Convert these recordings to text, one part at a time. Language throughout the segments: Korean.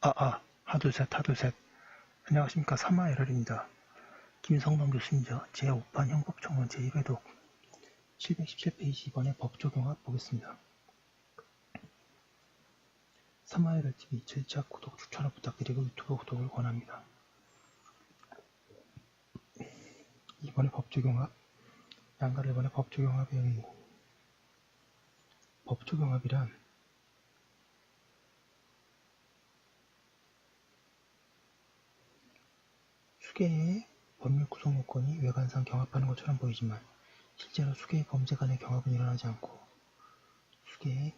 하둘셋, 하둘셋. 안녕하십니까. 사마에럴입니다. 김성동 교수님이죠. 제5판 형법청론 제1회독 717페이지 이번에 법조경합 보겠습니다. 사마에럴TV 7차 구독 추천을 부탁드리고 유튜브 구독을 권합니다. 이번에 법조경합, 양가를 이번에 법조경합의 의미. 법조경합이란 수개의 법률 구성 요건이 외관상 경합하는 것처럼 보이지만 실제로 수개의 범죄 간의 경합은 일어나지 않고 수개의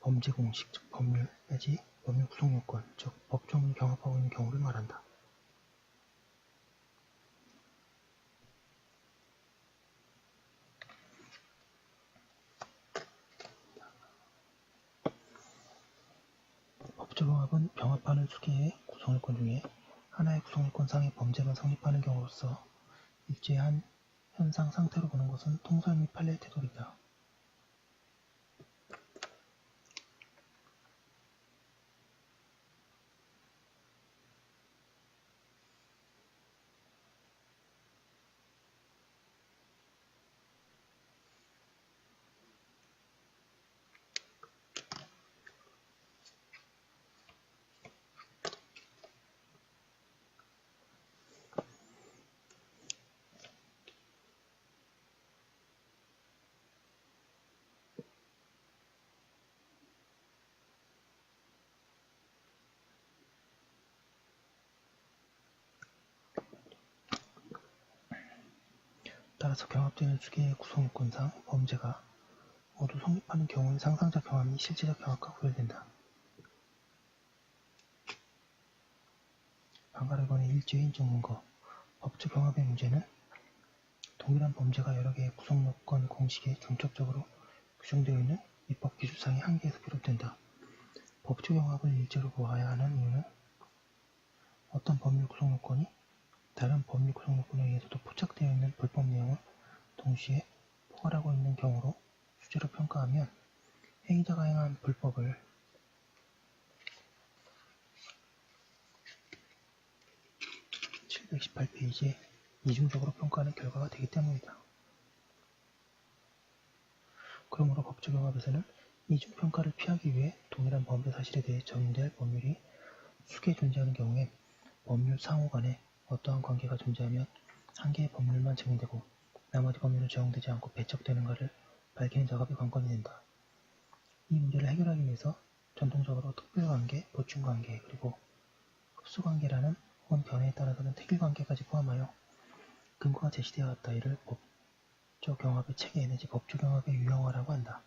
범죄 공식, 즉 법률 내지 법률 구성 요건, 즉 법조문이 경합하고 있는 경우를 말한다. 법조경합은 경합하는 수개의 구성요건 중에 하나의 구성요건상의 범죄만 성립하는 경우로서 일제한 현상 상태로 보는 것은 통설 및 판례의 태도이다. 따라서 경합되는 수개의 구성요건상 범죄가 모두 성립하는 경우에 상상적 경합이 실제적 경합과 구별된다. 방가르건의 일제의 인정 근거. 법조 경합의 문제는 동일한 범죄가 여러 개의 구성요건 공식에 중첩적으로 규정되어 있는 입법 기술상의 한계에서 비롯된다. 법조 경합을 일제로 보아야 하는 이유는 어떤 법률 구성요건이 다른 법률 구성요건에 의해서도 포착되어 있는 불법 내용을 동시에 포괄하고 있는 경우로 수재로 평가하면 행위자가 행한 불법을 (718페이지에) 이중적으로 평가하는 결과가 되기 때문이다. 그러므로 법조경합에서는 이중평가를 피하기 위해 동일한 범죄 사실에 대해 적용될 법률이 수개 존재하는 경우에 법률 상호 간에 어떠한 관계가 존재하면 한 개의 법률만 적용되고 나머지 법률은 적용되지 않고 배척되는가를 밝히는 작업이 관건이 된다. 이 문제를 해결하기 위해서 전통적으로 특별관계, 보충관계, 그리고 흡수관계라는 혹은 견해에 따라서는 특일관계까지 포함하여 근거가 제시되어 왔다. 이를 법조경합의 체계 내지 법조경합의 유형화라고 한다.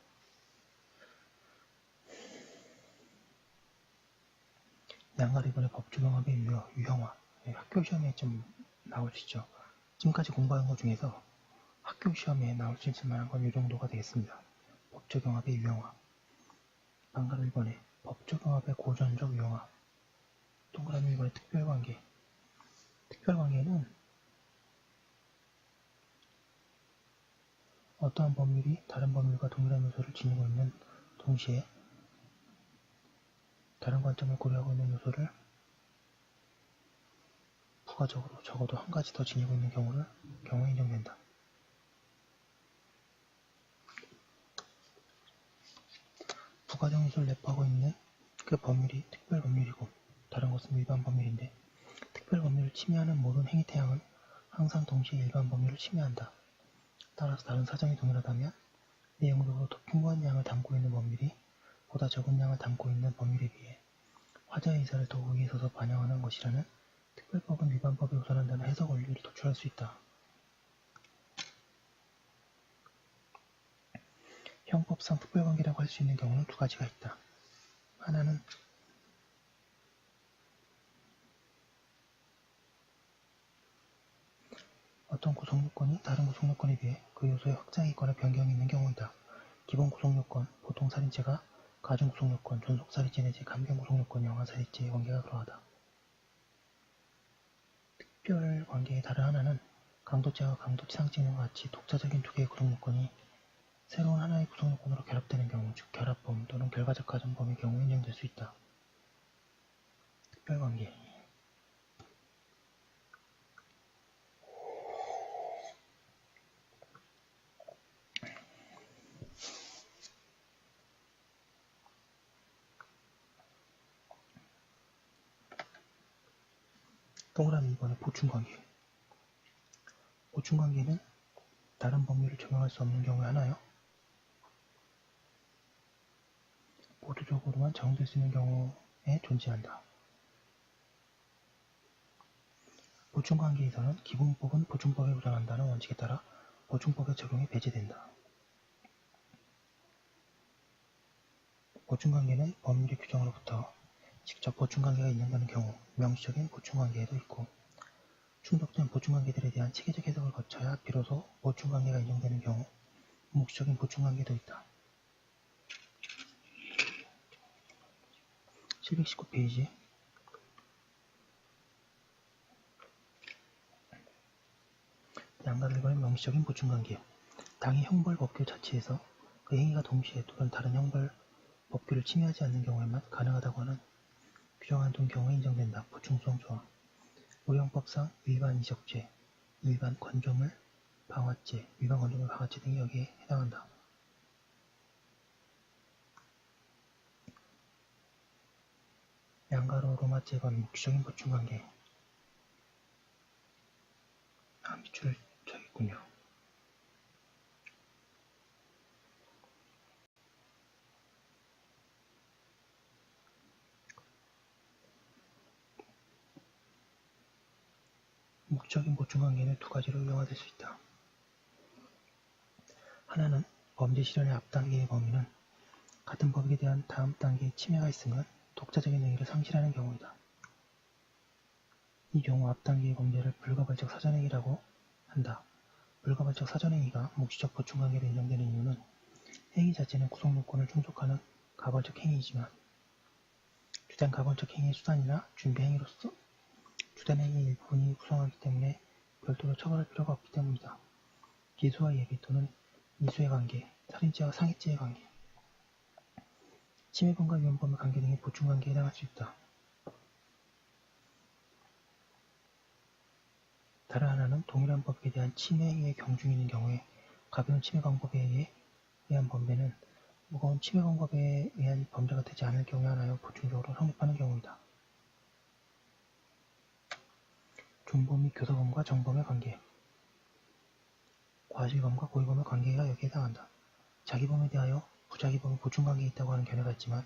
양가를 이번에 법조경합의 유형화. 학교 시험에 좀 나올 수 있죠. 지금까지 공부한 것 중에서 학교 시험에 나올 수 있을 만한 건 이 정도가 되겠습니다. 법조경합의 유형화. 양가를 이번에 법조경합의 고전적 유형화. 동그라미 이번에 특별관계. 특별관계는 어떠한 법률이 다른 법률과 동일한 요소를 지니고 있는 동시에 다른 관점을 고려하고 있는 요소를 부가적으로 적어도 한 가지 더 지니고 있는 경우에 인정된다. 부가적 요소를 내포하고 있는 그 법률이 특별법률이고 다른 것은 일반법률인데 특별법률을 침해하는 모든 행위태양은 항상 동시에 일반법률을 침해한다. 따라서 다른 사정이 동일하다면 내용적으로 더 풍부한 양을 담고 있는 법률이 보다 적은 양을 담고 있는 법률에 비해 화자의 의사를 더 우위에 서서 반영하는 것이라는 특별법은 일반법에 우선한다는 해석 원리를 도출할 수 있다. 형법상 특별관계라고 할 수 있는 경우는 두 가지가 있다. 하나는 어떤 구성요건이 다른 구성요건에 비해 그 요소의 확장이 있거나 변경이 있는 경우이다. 기본 구성요건, 보통살인죄가 가중 구성요건, 존속살인죄 내지 감경 구성요건, 영아살인죄의 관계가 그러하다. 특별관계의 다른 하나는 강도죄와 강도치상죄와 같이 독자적인 두 개의 구성요건이 새로운 하나의 구성요건으로 결합되는 경우, 즉 결합범 또는 결과적 가정범의 경우에 인정될 수 있다. 특별관계. 동그라미 2번의 보충관계. 보충관계는 다른 법률을 적용할 수 없는 경우에 하나요. 보조적으로만 적용될 수 있는 경우에 존재한다. 보충관계에서는 기본법은 보충법에 보장한다는 원칙에 따라 보충법의 적용이 배제된다. 보충관계는 법률의 규정으로부터 직접 보충관계가 인정되는 경우, 명시적인 보충관계에도 있고 충족된 보충관계들에 대한 체계적 해석을 거쳐야 비로소 보충관계가 인정되는 경우, 묵시적인 보충관계도 있다. 719페이지. 양가 결과의 명시적인 보충관계. 당의 형벌법규 자체에서 그 행위가 동시에 또는 다른 형벌법규를 침해하지 않는 경우에만 가능하다고 하는 규정한 둔 경우에 인정된다. 보충성 조항. 우량법상 일반 이적죄, 일반 건조물 방화죄, 일반 건조물 방화죄 등이 여기에 해당한다. 양가로 로마제건 묵시적인 보충관계. 밑줄을 쳐야겠군요. 묵시적인 보충관계는 두 가지로 이용화될 수 있다. 하나는 범죄 실현의 앞단계의 범위는 같은 법에 대한 다음 단계의 침해가 있으면 독자적인 행위를 상실하는 경우이다. 이 경우 앞단계의 범죄를 불가발적 사전행위라고 한다. 불가발적 사전행위가 묵시적 보충관계로 인정되는 이유는 행위 자체는 구성요건을 충족하는 가벌적 행위이지만 주된 가벌적 행위의 수단이나 준비 행위로서 주된 행위의 일부분이 구성하기 때문에 별도로 처벌할 필요가 없기 때문이다. 기수와 예비 또는 이수의 관계, 살인죄와 상해죄의 관계, 침해범과 위헌범의 관계 등의 보충관계에 해당할 수 있다. 다른 하나는 동일한 법에 대한 침해 행위의 경중이 있는 경우에 가벼운 침해 방법에 의한 범죄는 무거운 침해 방법에 의한 범죄가 되지 않을 경우에 하나여 보충적으로 성립하는 경우이다. 존범 및 교사범과 정범의 관계. 과실범과 고의범의 관계가 여기에 해당한다. 자기범에 대하여 부자기범의 보충관계에 있다고 하는 견해가 있지만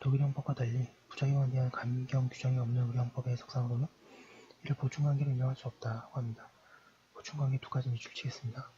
독일형법과 달리 부자기범에 대한 감경 규정이 없는 우리 형법의 해석상으로는 이를 보충관계로 인정할 수 없다고 합니다. 보충관계 두 가지 밑줄 치겠습니다.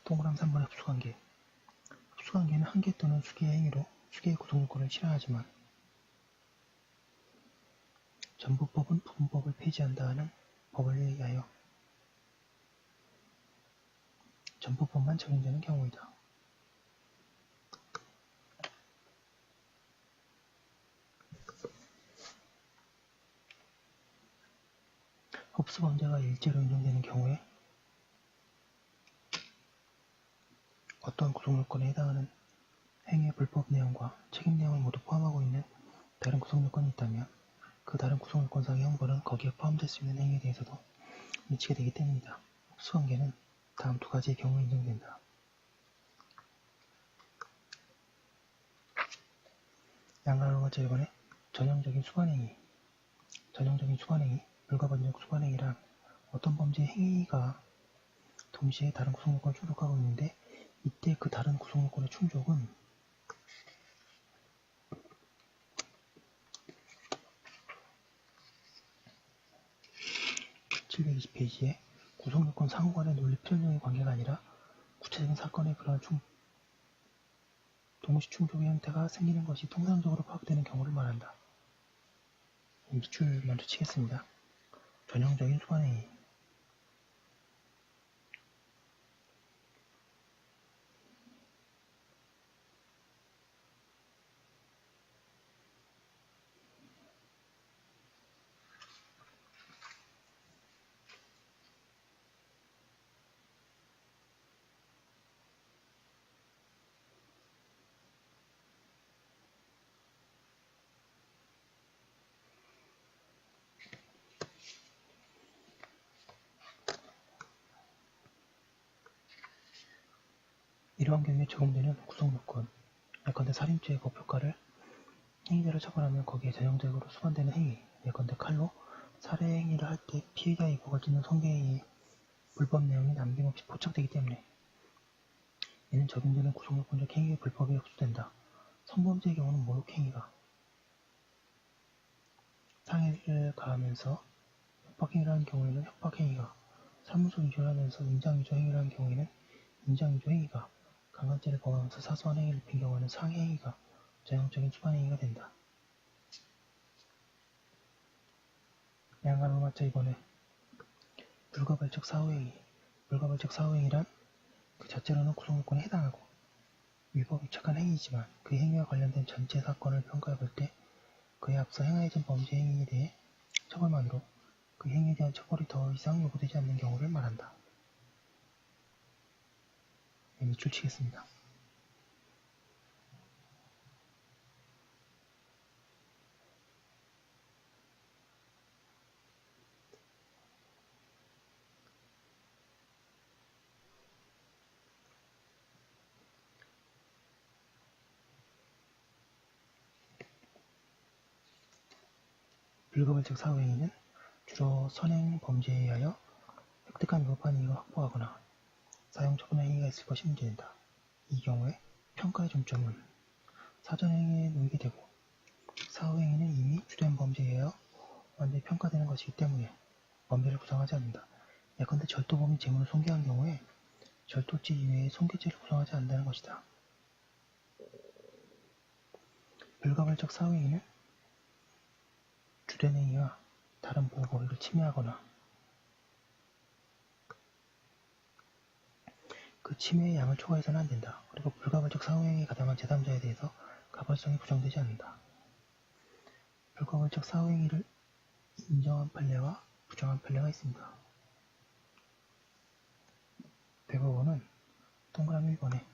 동그라미 3번의 흡수관계. 흡수관계는 한 개 또는 수개의 행위로 수개의 구성요건을 실현하지만 전부법은 부분법을 폐지한다 하는 법을 의하여 전부법만 적용되는 경우이다. 흡수범죄가 일제로 인정되는 경우에 어떠한 구성요건에 해당하는 행위의 불법 내용과 책임 내용을 모두 포함하고 있는 다른 구성요건이 있다면 그 다른 구성요건상의 형벌은 거기에 포함될 수 있는 행위에 대해서도 미치게 되기 때문이다. 흡수관계는 다음 두 가지의 경우에 인정된다. 양가로마제 1번의 전형적인 수관행위. 전형적인 수관행위, 불가반적 수관행위란 어떤 범죄의 행위가 동시에 다른 구성요건을 충족하고 있는데 이때 그 다른 구성요건의 충족은 720페이지에 구성요건 상호 간의 논리 필연적인 관계가 아니라 구체적인 사건의 그러한 동시 충족의 형태가 생기는 것이 통상적으로 파악되는 경우를 말한다. 밑줄 먼저 치겠습니다. 전형적인 수반행위. 이러한 경우에 적용되는 구성요건, 예컨대 살인죄의 법효과를 행위자를 처벌하면 거기에 전형적으로 수반되는 행위, 예컨대 칼로 살해 행위를 할 때 피해자의 목을 찢는 성행위의 불법 내용이 남김없이 포착되기 때문에 이는 적용되는 구성요건적 행위의 불법에 흡수된다. 성범죄의 경우는 모욕행위가 상해를 가하면서 협박행위를 하는 경우에는 협박행위가, 사무소 위조를 하면서 인장위조 행위를 하는 경우에는 인장위조 행위가, 강간죄를 범하면서 사소한 행위를 입힌 경우에는 상해행위가 전형적인 수반행위가 된다. 양가로 맞자 이번에 불가발적 사후행위. 불가발적 사후행위란 그 자체로는 구성요건에 해당하고 위법 위착한 행위이지만 그 행위와 관련된 전체 사건을 평가해 볼 때 그에 앞서 행하여진 범죄 행위에 대해 처벌만으로 그 행위에 대한 처벌이 더 이상 요구되지 않는 경우를 말한다. 밑줄 치겠습니다. 불가발적 사후행위는 주로 선행 범죄에 의하여 획득한 위법한 이익을 확보하거나 사용 처분의 행위가 있을 것이 문제된다. 이 경우에 평가의 중점은 사전행위에 놓이게 되고 사후행위는 이미 주된 범죄에 의하여 완전히 평가되는 것이기 때문에 범죄를 구성하지 않는다. 예컨대 절도범이 재물을 손괴한 경우에 절도죄 이외에 손괴죄를 구성하지 않는다는 것이다. 불가발적 사후행위는 주된 행위와 다른 보호 권리를 침해하거나 그 침해의 양을 초과해서는 안 된다. 그리고 불가발적 사후행위에 가담한 제3자에 대해서 가발성이 부정되지 않는다. 불가발적 사후행위를 인정한 판례와 부정한 판례가 있습니다. 대법원은 동그라미 1번에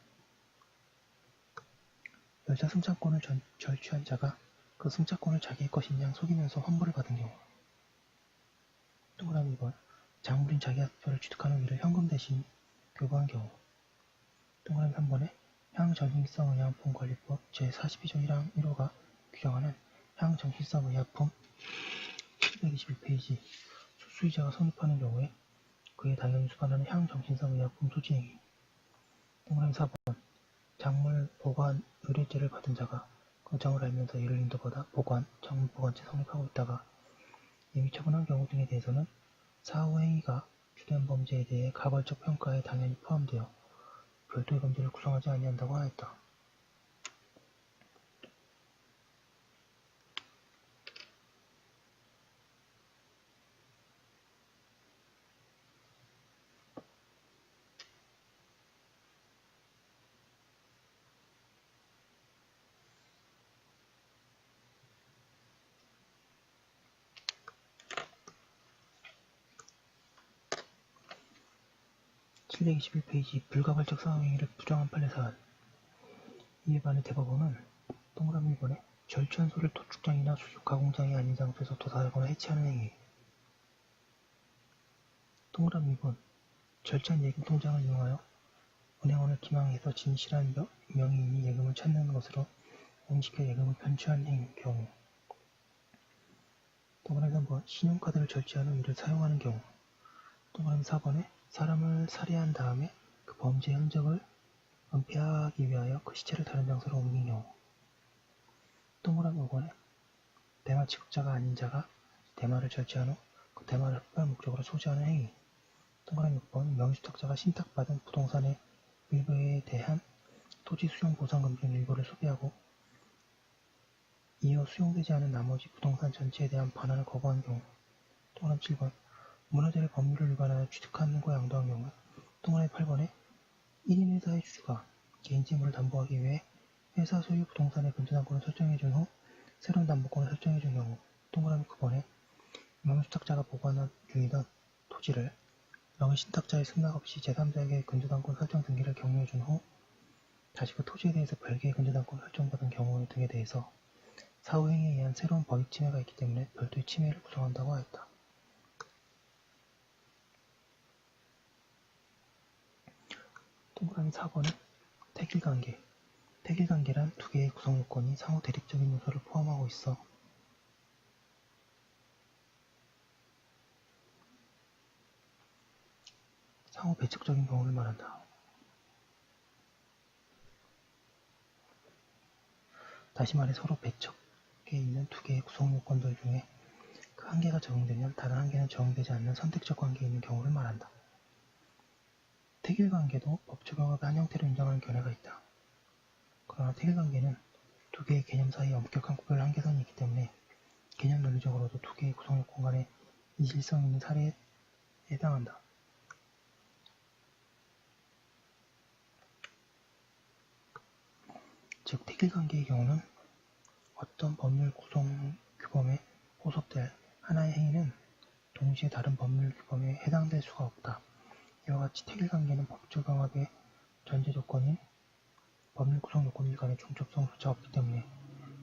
열차 승차권을 절취한 자가 그 승차권을 자기의 것인 양 속이면서 환불을 받은 경우, 동그라미 2번 장물인 자기 학표를 취득하는 이를 현금 대신 교부한 경우, 동그라미 3번에 향정신성 의약품관리법 제42조 1항 1호가 규정하는 향정신성 의약품 721페이지 수수의자가 성립하는 경우에 그에 당연히 수반하는 향정신성 의약품 소지행위, 동그라미 4번 작물 보관 의뢰죄를 받은 자가 그 점을 알면서 이를 인도받아 보관, 작물 보관죄 성립하고 있다가 이미 처분한 경우 등에 대해서는 사후 행위가 주된 범죄에 대해 가벌적 평가에 당연히 포함되어 별도의 범죄를 구성하지 아니한다고 하였다. (721페이지) 불가발적 사후행위를 부정한 판례 사안. 이에 반해 대법원은 동그라미 1번에 절취한 소를 도축장이나 수육 가공장이 아닌 장소에서 도살하거나 해치하는 행위, 동그라미 2번 절취한 예금통장을 이용하여 은행원을 기망해서 진실한 명의인이 예금을 찾는 것으로 오인시켜 예금을 편취한 경우, 동그라미 3번 신용카드를 절취한 후 이를 사용하는 경우, 동그라미 4번에 사람을 살해한 다음에 그 범죄의 흔적을 은폐하기 위하여 그 시체를 다른 장소로 옮긴 경우, 동그라미 5번에 대마 취급자가 아닌 자가 대마를 절취한 후 그 테마를 특별 목적으로 소지하는 행위. 동그라미 6번 명의주택자가 신탁받은 부동산의 일부에 대한 토지 수용 보상 금액 일부를 소비하고 이어 수용되지 않은 나머지 부동산 전체에 대한 반환을 거부한 경우. 동그라미 7번 문화재를 법률을 위반하여 취득한 거 양도한 경우. 동그라미 8번에 1인 회사의 주주가 개인 재물을 담보하기 위해 회사 소유 부동산의 근저당권을 설정해준 후 새로운 담보권을 설정해준 경우. 동그라미 9번에 명의주택자가 보관 중이던 토지를 명의신탁자의 승낙 없이 제3자에게 근저당권 설정 등기를 격려해준 후 다시 그 토지에 대해서 별개의 근저당권 설정받은 경우 등에 대해서 사후 행위에 의한 새로운 법익 침해가 있기 때문에 별도의 침해를 구성한다고 하였다. 동그라미 4번은 택일관계. 택일관계란 두 개의 구성요건이 상호 대립적인 요소를 포함하고 있어 상호 배척적인 경우를 말한다. 다시 말해 서로 배척에 있는 두 개의 구성요건들 중에 그 한 개가 적용되면 다른 한 개는 적용되지 않는 선택적 관계에 있는 경우를 말한다. 택일관계도 법 적용업의 한 형태로 인정하는 견해가 있다. 그러나 택일관계는 두 개의 개념 사이에 엄격한 구별 한계선이 있기 때문에 개념 논리적으로도 두 개의 구성요건 간의 이질성이 있는 사례에 해당한다. 즉 택일관계의 경우는 어떤 법률 구성 규범에 포섭될 하나의 행위는 동시에 다른 법률 규범에 해당될 수가 없다. 이와 같이 택일관계는 법적 경합의 전제 조건인 법률 구성 요건들 간의 중첩성조차 없기 때문에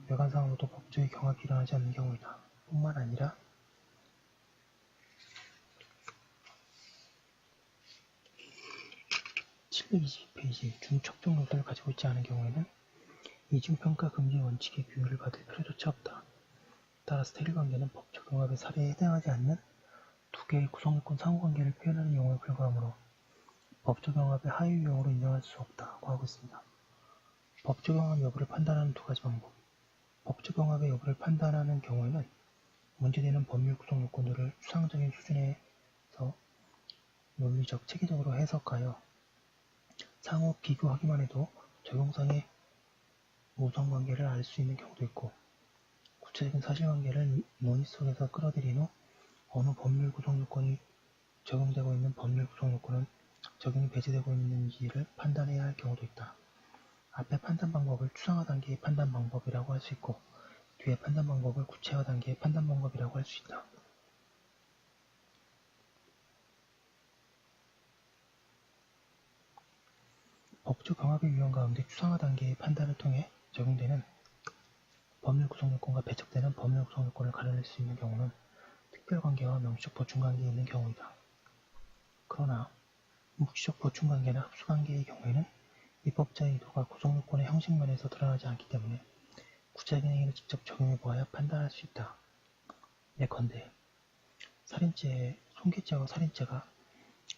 외관상으로도 법적의 경합이 일어나지 않는 경우이다. 뿐만 아니라 722페이지 중첩적 요소를 가지고 있지 않은 경우에는 이중평가 금지 원칙의 규율을 받을 필요조차 없다. 따라서 택일관계는 법적 경합의 사례에 해당하지 않는 두 개의 구성요건 상호관계를 표현하는 용어에 불과하므로 법적 경합의 하위 유형으로 인정할 수 없다고 하고 있습니다. 법적 경합 여부를 판단하는 두 가지 방법. 법적 경합의 여부를 판단하는 경우에는 문제되는 법률 구성 요건들을 추상적인 수준에서 논리적, 체계적으로 해석하여 상호 비교하기만 해도 적용상의 우선관계를 알 수 있는 경우도 있고 구체적인 사실관계를 논의 속에서 끌어들인 후 어느 법률 구성 요건이 적용되고 있는 법률 구성 요건은 적용이 배제되고 있는지를 판단해야 할 경우도 있다. 앞의 판단 방법을 추상화 단계의 판단 방법이라고 할 수 있고 뒤의 판단 방법을 구체화 단계의 판단 방법이라고 할 수 있다. 법적 경합의 유형 가운데 추상화 단계의 판단을 통해 적용되는 법률 구성 요건과 배척되는 법률 구성 요건을 가려낼 수 있는 경우는 특별관계와 명시적 보충관계에 있는 경우이다. 그러나 묵시적 보충관계나 흡수관계의 경우에는 입법자의 의도가 구성요건의 형식면에서 드러나지 않기 때문에 구체적인 행위를 직접 적용해보아야 판단할 수 있다. 예컨대 손괴죄와 살인죄가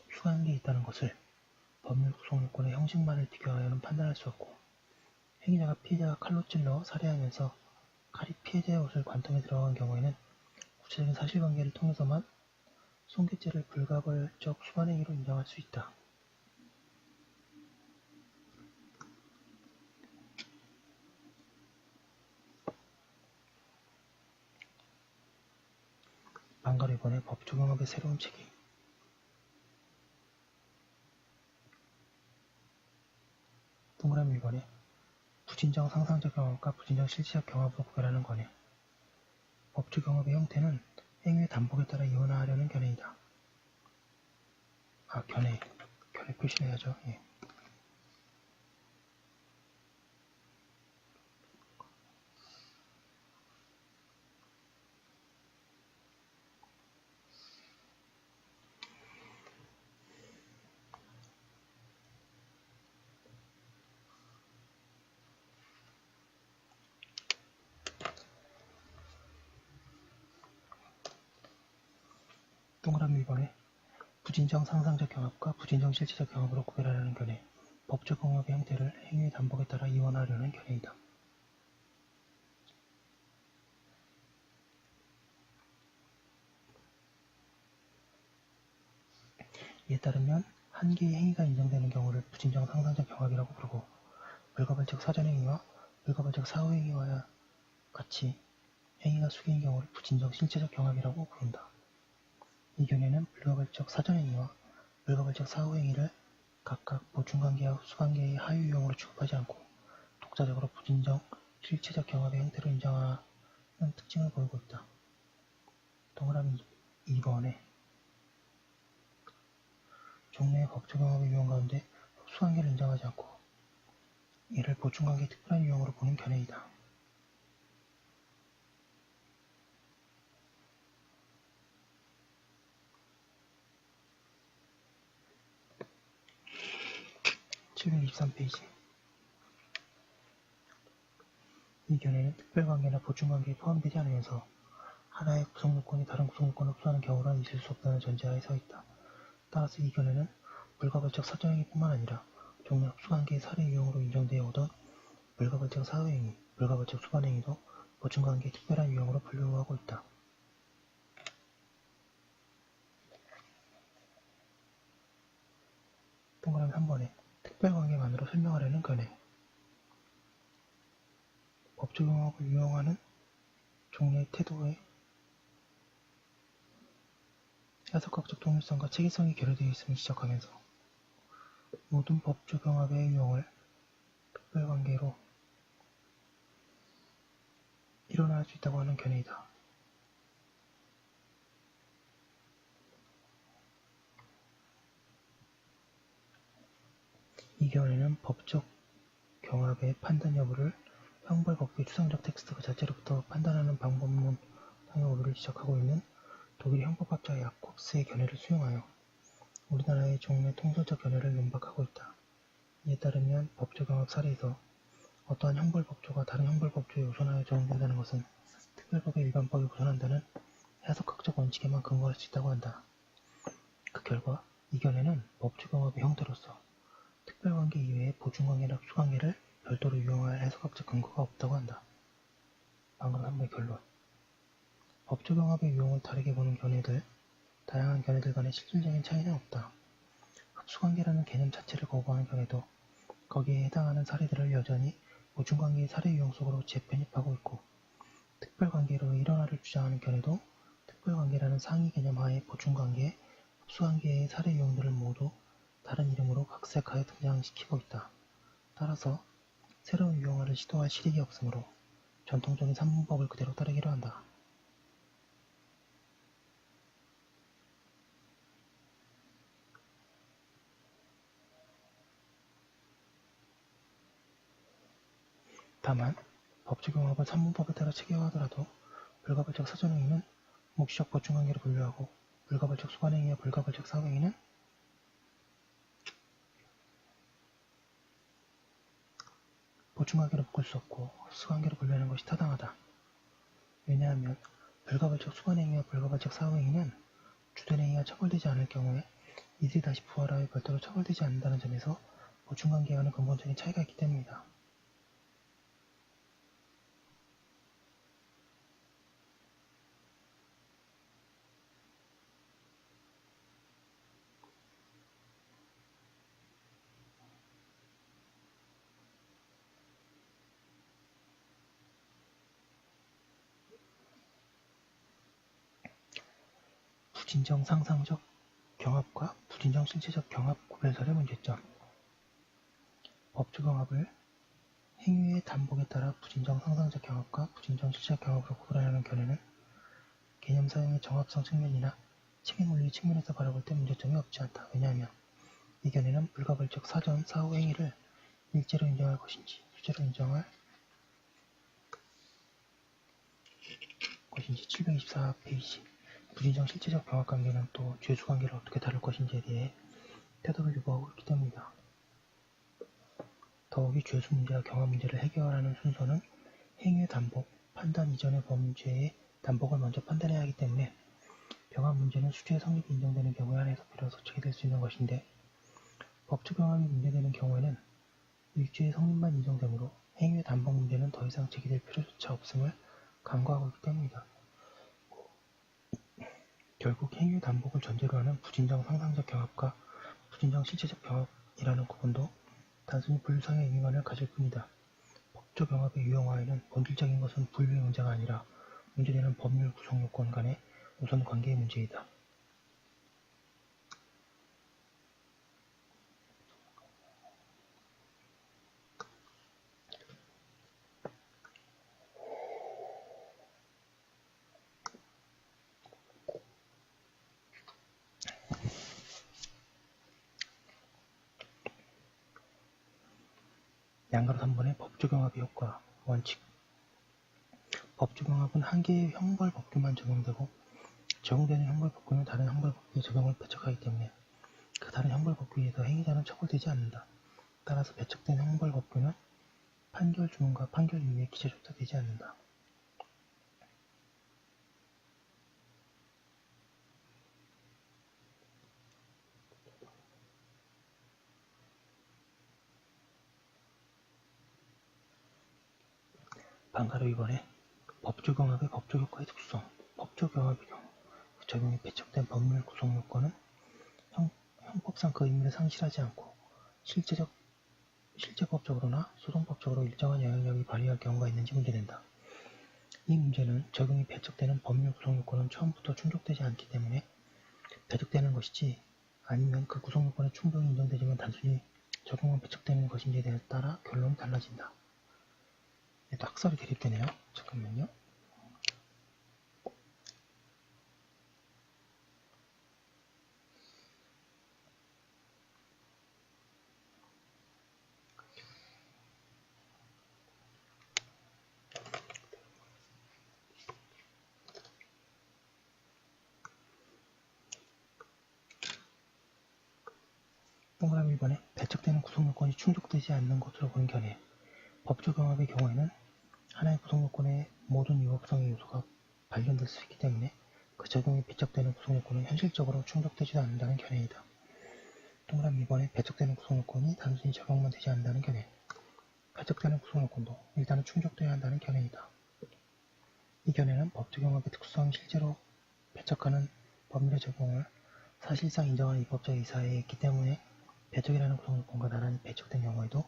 흡수관계에 있다는 것을 법률 구성요건의 형식만을 비교하여는 판단할 수 없고 행위자가 피해자가 칼로 찔러 살해하면서 칼이 피해자의 옷을 관통해 들어간 경우에는 구체적인 사실관계를 통해서만 손괴죄를 불가벌적 수반행위로 인정할 수 있다. 망가로 이번에 법 적용업의 새로운 책임. 동그라미 1번에 부진정 상상적 경험과 부진정 실체적 경험으로 구별하는 권해. 법적 경험의 형태는 행위의 단복에 따라 이원화하려는 견해이다. 견해 표시해야죠. 예. 동그라미 1번에 부진정 상상적 경합과 부진정 실체적 경합으로 구별하려는 견해. 법적 경험의 형태를 행위의 단복에 따라 이원화하려는 견해이다. 이에 따르면 한 개의 행위가 인정되는 경우를 부진정 상상적 경합이라고 부르고, 불가발적 사전행위와 불가발적 사후행위와 같이 행위가 수개인 경우를 부진정 실체적 경합이라고 부른다. 이 견해는 불가발적 사전행위와 불가발적 사후행위를 각각 보충관계와 흡수관계의 하유유형으로 취급하지 않고 독자적으로 부진정 실체적 경합의 형태로 인정하는 특징을 보이고 있다. 동그라미 2번에 종래의 법적 경합의 유형 가운데 흡수관계를 인정하지 않고 이를 보충관계의 특별한 유형으로 보는 견해이다. (723페이지) 이 견해는 특별관계나 보충관계에 포함되지 않으면서 하나의 구성요건이 다른 구성요건을 흡수하는 경우란 있을 수 없다는 전제하에 서 있다. 따라서 이 견해는 불가발적 사전행위뿐만 아니라 종래 흡수관계의 사례 유형으로 인정되어 오던 불가발적 사후행위, 불가발적 수반행위도 보충관계의 특별한 유형으로 분류하고 있다. 동그라미 3번에 특별관계만으로 설명하려는 견해. 법적 경합을 유형하는 종래의 태도에 해석학적 통일성과 체계성이 결여되어 있음을 지적하면서 모든 법적 경합의 유형을 특별관계로 일어날 수 있다고 하는 견해이다. 이 견해는 법적 경합의 판단 여부를 형벌법규의 추상적 텍스트 그 자체로부터 판단하는 방법론상의 오류를 지적하고 있는 독일 형법학자 야콥스의 견해를 수용하여 우리나라의 종래 통설적 견해를 윤박하고 있다. 이에 따르면 법적 경합 사례에서 어떠한 형벌법조가 다른 형벌법조에 우선하여 적용된다는 것은 특별법의 일반법에 우선한다는 해석학적 원칙에만 근거할 수 있다고 한다. 그 결과 이 견해는 법적 경합의 형태로서 특별관계 이외의 보충관계나 흡수관계를 별도로 유형할 해석학적 근거가 없다고 한다. 방금 3번의 결론. 법적 경합의 유형을 다르게 보는 견해들, 다양한 견해들 간의 실질적인 차이는 없다. 흡수관계라는 개념 자체를 거부하는 견해도 거기에 해당하는 사례들을 여전히 보충관계의 사례 유형 속으로 재편입하고 있고, 특별관계로 일원화를 주장하는 견해도 특별관계라는 상위 개념 하에 보충관계, 흡수관계의 사례 유형들을 모두 다른 이름으로 각색하여 등장시키고 있다. 따라서 새로운 유형화를 시도할 실익이 없으므로 전통적인 산문법을 그대로 따르기로 한다. 다만 법적 경합을 산문법에 따라 체계화하더라도 불가발적 사전행위는 묵시적 보충관계로 분류하고 불가발적 수반행위와 불가발적 사후행위는 보충관계로 묶을 수 없고 흡수관계로 분류하는 것이 타당하다. 왜냐하면 불가발적 수반행위와 불가발적 사후행위는 주된 행위가 처벌되지 않을 경우에 이들이 다시 부활하여 별도로 처벌되지 않는다는 점에서 보충관계와는 근본적인 차이가 있기 때문이다. 부진정 상상적 경합과 부진정 실체적 경합 구별설의 문제점. 법적 경합을 행위의 단복에 따라 부진정 상상적 경합과 부진정 실체적 경합으로 구분하려는 견해는 개념 사용의 정합성 측면이나 책임원리 측면에서 바라볼 때 문제점이 없지 않다. 왜냐하면 이 견해는 불가발적 사전, 사후 행위를 일제로 인정할 것인지 수제로 인정할 것인지 724페이지 부진정 실체적 경합관계는 또 죄수관계를 어떻게 다룰 것인지에 대해 태도를 유보하고 있기 때문이다. 더욱이 죄수 문제와 경합 문제를 해결하는 순서는 행위의 단복, 판단 이전의 범죄의 단복을 먼저 판단해야 하기 때문에 경합 문제는 수죄의 성립이 인정되는 경우에 한해서 비로소 제기될 수 있는 것인데, 법적 경합이 문제되는 경우에는 일죄의 성립만 인정되므로 행위의 단복 문제는 더 이상 제기될 필요조차 없음을 간과하고 있기 때문이다. 결국 행위 단복을 전제로 하는 부진정 상상적 경합과 부진정 실체적 경합이라는 구분도 단순히 분류상의 의미만을 가질 뿐이다. 법적 경합의 유형화에는 본질적인 것은 분류의 문제가 아니라 문제되는 법률 구성 요건 간의 우선 관계의 문제이다. 양가로 3번의 법조경합의 효과, 원칙. 법조경합은 한 개의 형벌법규만 적용되고 적용되는 형벌법규는 다른 형벌법규에 적용을 배척하기 때문에 그 다른 형벌법규에 의해서 행위자는 처벌되지 않는다. 따라서 배척된 형벌법규는 판결 주문과 판결 이유에 기재조차 되지 않는다. 반가로 2번에 법조경합의 법조효과의 특수성. 법조경합의 경우 적용이 배척된 법률 구성 요건은 형법상 그 의미를 상실하지 않고 실제법적으로나 소송법적으로 일정한 영향력이 발휘할 경우가 있는지 문제된다. 이 문제는 적용이 배척되는 법률 구성 요건은 처음부터 충족되지 않기 때문에 배척되는 것이지 아니면 그 구성 요건의 충족이 인정되지만 단순히 적용만 배척되는 것인지에 따라 결론이 달라진다. 또 학설이 대립되네요. 잠깐만요. 동그라미 1번에 배척되는 구성요건이 충족되지 않는 것으로 보는 견해. 법조경합의 경우에는 하나의 구성요건의 모든 위법성의 요소가 발견될 수 있기 때문에 그 적용이 배척되는 구성요건은 현실적으로 충족되지도 않는다는 견해이다. 동그라미 2번에 배척되는 구성요건이 단순히 적용만 되지 않는다는 견해. 배척되는 구성요건도 일단은 충족돼야 한다는 견해이다. 이 견해는 법조경합의 특수성이 실제로 배척하는 법률의 적용을 사실상 인정하는 입법적 의사에 있기 때문에 배척이라는 구성요건과 나란히 배척된 경우에도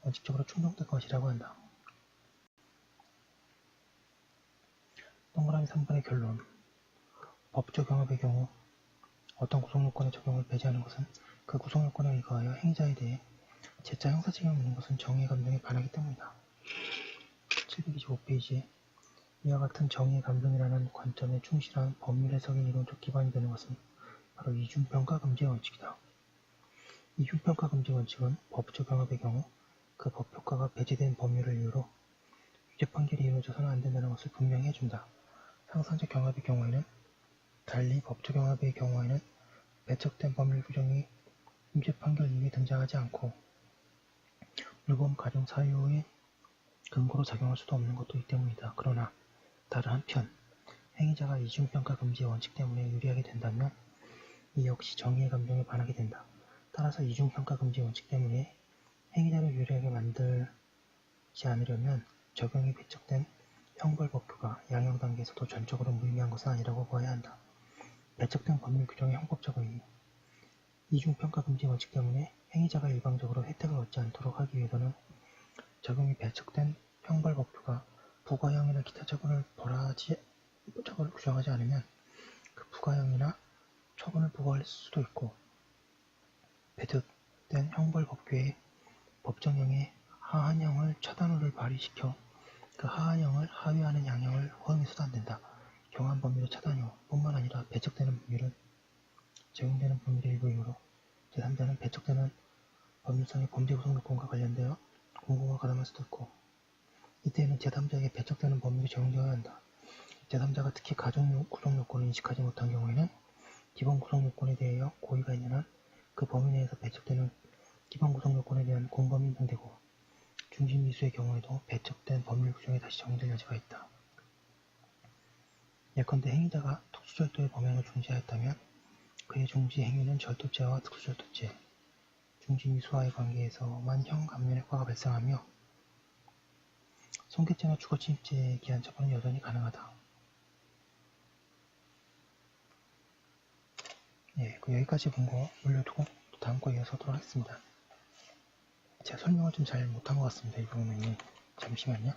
원칙적으로 충족될 것이라고 한다. 동그라미 3번의 결론. 법조경합의 경우 어떤 구성요건의 적용을 배제하는 것은 그 구성요건에 의거하여 행위자에 대해 재차 형사책임을 묻는 것은 정의의 감정에 반하기 때문이다. 725페이지에 이와 같은 정의의 감정이라는 관점에 충실한 법률 해석의 이론적 기반이 되는 것은 바로 이중평가 금지의 원칙이다. 이중평가 금지 원칙은 법조경합의 경우 그 법효과가 배제된 법률을 이유로 유죄 판결이 이루어져서는 안 된다는 것을 분명히 해준다. 상상적 경합의 경우에는 달리 법조경합의 경우에는 배척된 법률 규정이 유죄 판결 이후에 등장하지 않고 물범 가중 사유의 근거로 작용할 수도 없는 것도 이 때문이다. 그러나 다른 한편 행위자가 이중평가 금지의 원칙 때문에 유리하게 된다면 이 역시 정의의 감정에 반하게 된다. 따라서 이중평가 금지 원칙 때문에 행위자를 유리하게 만들지 않으려면 적용이 배척된 형벌법규가 양형 단계에서도 전적으로 무의미한 것은 아니라고 보아야 한다. 배척된 법률 규정의 형법적 의미. 이중평가 금지 원칙 때문에 행위자가 일방적으로 혜택을 얻지 않도록 하기 위해서는 적용이 배척된 형벌법규가 부과형이나 기타 처분을 규정하지 않으면 그 부과형이나 처분을 부과할 수도 있고 배척된 형벌법규의 법정형의 하한형을 차단호를 발휘시켜 그 하한형을 하회하는 양형을 허용해서도 안된다. 경한 법률의 차단효 뿐만 아니라 배척되는 법률은 적용되는 법률의 일부이므로 제3자는 배척되는 법률상의 범죄 구성 요건과 관련되어 공고가 가담할 수도 있고 이때에는 제3자에게 배척되는 법률이 적용되어야 한다. 제3자가 특히 가중 구성 요건을 인식하지 못한 경우에는 기본 구성 요건에 대하여 고의가 있는 한 그 범위 내에서 배척되는 기본 구성 요건에 대한 공범이 인정되고 중심 미수의 경우에도 배척된 법률 규정에 다시 적용될 여지가 있다. 예컨대 행위자가 특수절도의 범행을 중지하였다면 그의 중지 행위는 절도죄와 특수절도죄, 중지 미수와의 관계에서만 형 감면 효과가 발생하며 손괴죄나 주거침입죄에 기한 처벌은 여전히 가능하다. 예, 여기까지 본 거 올려두고 또 다음 거 이어서 하도록 하겠습니다. 제가 설명을 좀 잘 못한 것 같습니다. 이 부분이. 잠시만요.